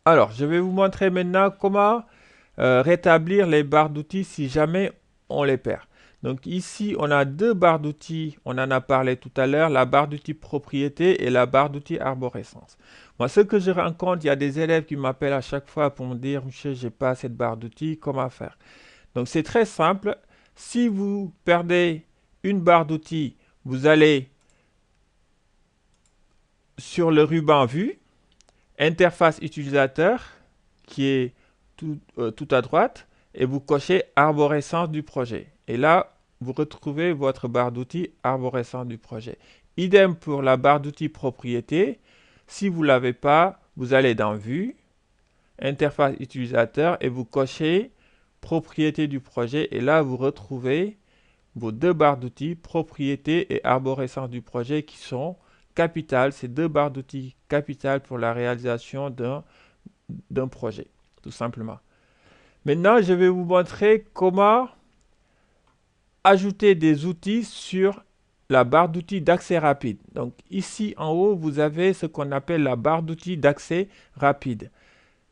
Alors, je vais vous montrer maintenant comment rétablir les barres d'outils si jamais on les perd. Donc ici, on a deux barres d'outils, on en a parlé tout à l'heure, la barre d'outils propriété et la barre d'outils arborescence. Moi, ce que je rencontre, il y a des élèves qui m'appellent à chaque fois pour me dire, Monsieur, j'ai pas cette barre d'outils, comment faire? Donc c'est très simple. Si vous perdez une barre d'outils, vous allez sur le ruban vue, interface utilisateur, qui est tout à droite, et vous cochez arborescence du projet. Et là, vous retrouvez votre barre d'outils arborescence du projet. Idem pour la barre d'outils propriété. Si vous ne l'avez pas, vous allez dans Vue, interface utilisateur, et vous cochez propriété du projet. Et là, vous retrouvez vos deux barres d'outils, propriété et arborescence du projet, qui sont capitales, ces deux barres d'outils capitales pour la réalisation d'un projet, tout simplement. Maintenant, je vais vous montrer comment ajouter des outils sur la barre d'outils d'accès rapide. Donc ici en haut, vous avez ce qu'on appelle la barre d'outils d'accès rapide.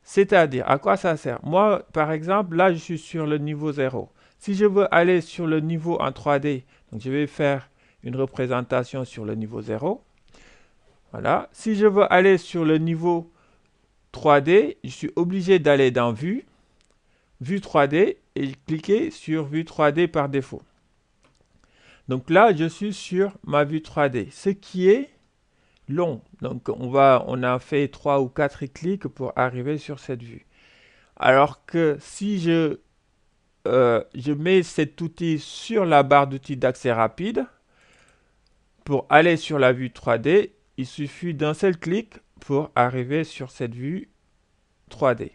C'est-à-dire, à quoi ça sert? Moi, par exemple, là, je suis sur le niveau 0. Si je veux aller sur le niveau en 3D, donc je vais faire une représentation sur le niveau 0. Voilà. Si je veux aller sur le niveau 3D, je suis obligé d'aller dans Vue, Vue 3D et cliquer sur Vue 3D par défaut. Donc là, je suis sur ma vue 3D, ce qui est long. Donc on a fait 3 ou 4 clics pour arriver sur cette vue. Alors que si je mets cet outil sur la barre d'outils d'accès rapide, pour aller sur la vue 3D, il suffit d'un seul clic pour arriver sur cette vue 3D.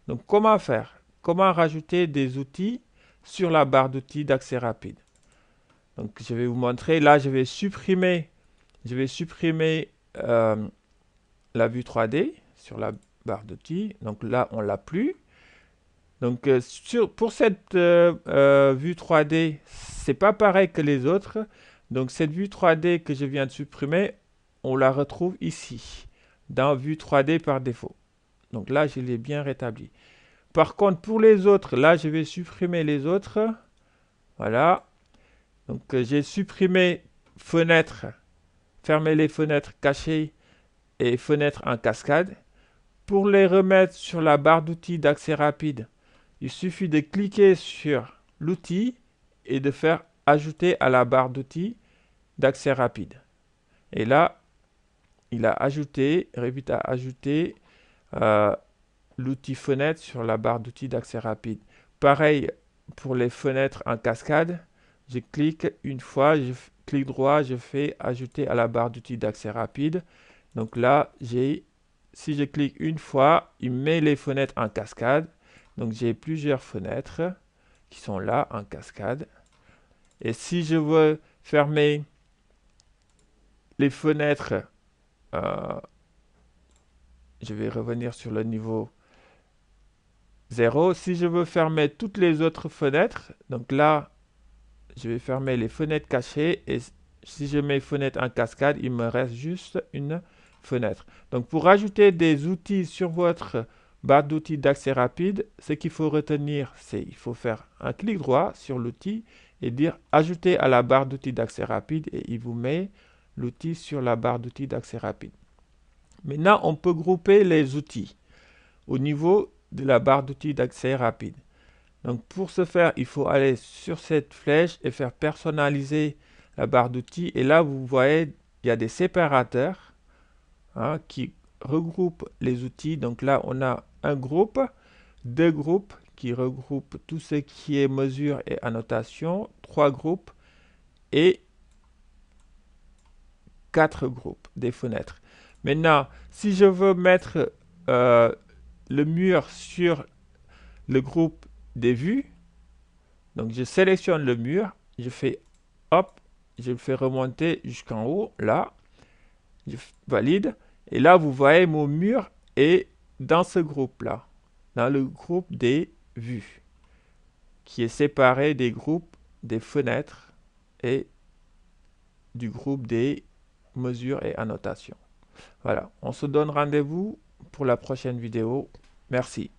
Donc comment faire? Comment rajouter des outils sur la barre d'outils d'accès rapide? Donc je vais vous montrer. Là, je vais supprimer la vue 3D sur la barre d'outils. Donc là, on l'a plus. Donc pour cette vue 3D, c'est pas pareil que les autres. Donc cette vue 3D que je viens de supprimer, on la retrouve ici, dans vue 3D par défaut. Donc là, je l'ai bien rétabli. Par contre, pour les autres, là, je vais supprimer les autres. Voilà. Donc j'ai supprimé fenêtre, fermer les fenêtres cachées et fenêtres en cascade. Pour les remettre sur la barre d'outils d'accès rapide, il suffit de cliquer sur l'outil et de faire ajouter à la barre d'outils d'accès rapide. Et là, il a ajouté, Revit a ajouté euh, l'outil fenêtre sur la barre d'outils d'accès rapide. Pareil pour les fenêtres en cascade. Je clique une fois, je clique droit, je fais ajouter à la barre d'outils d'accès rapide. Donc là, si je clique une fois, il met les fenêtres en cascade. Donc j'ai plusieurs fenêtres qui sont là en cascade. Et si je veux fermer les fenêtres, euh, je vais revenir sur le niveau 0. Si je veux fermer toutes les autres fenêtres, donc là, je vais fermer les fenêtres cachées et si je mets fenêtre en cascade, il me reste juste une fenêtre. Donc pour ajouter des outils sur votre barre d'outils d'accès rapide, ce qu'il faut retenir, c'est il faut faire un clic droit sur l'outil et dire ajouter à la barre d'outils d'accès rapide et il vous met l'outil sur la barre d'outils d'accès rapide. Maintenant, on peut grouper les outils au niveau de la barre d'outils d'accès rapide. Donc pour ce faire, il faut aller sur cette flèche et faire personnaliser la barre d'outils. Et là, vous voyez, il y a des séparateurs qui regroupent les outils. Donc là, on a un groupe, deux groupes qui regroupent tout ce qui est mesure et annotation, trois groupes et quatre groupes des fenêtres. Maintenant, si je veux mettre le mur sur le groupe des vues, donc je sélectionne le mur, je fais hop, je le fais remonter jusqu'en haut, là, je valide, et là vous voyez mon mur est dans ce groupe-là, dans le groupe des vues, qui est séparé des groupes des fenêtres et du groupe des mesures et annotations. Voilà, on se donne rendez-vous pour la prochaine vidéo. Merci.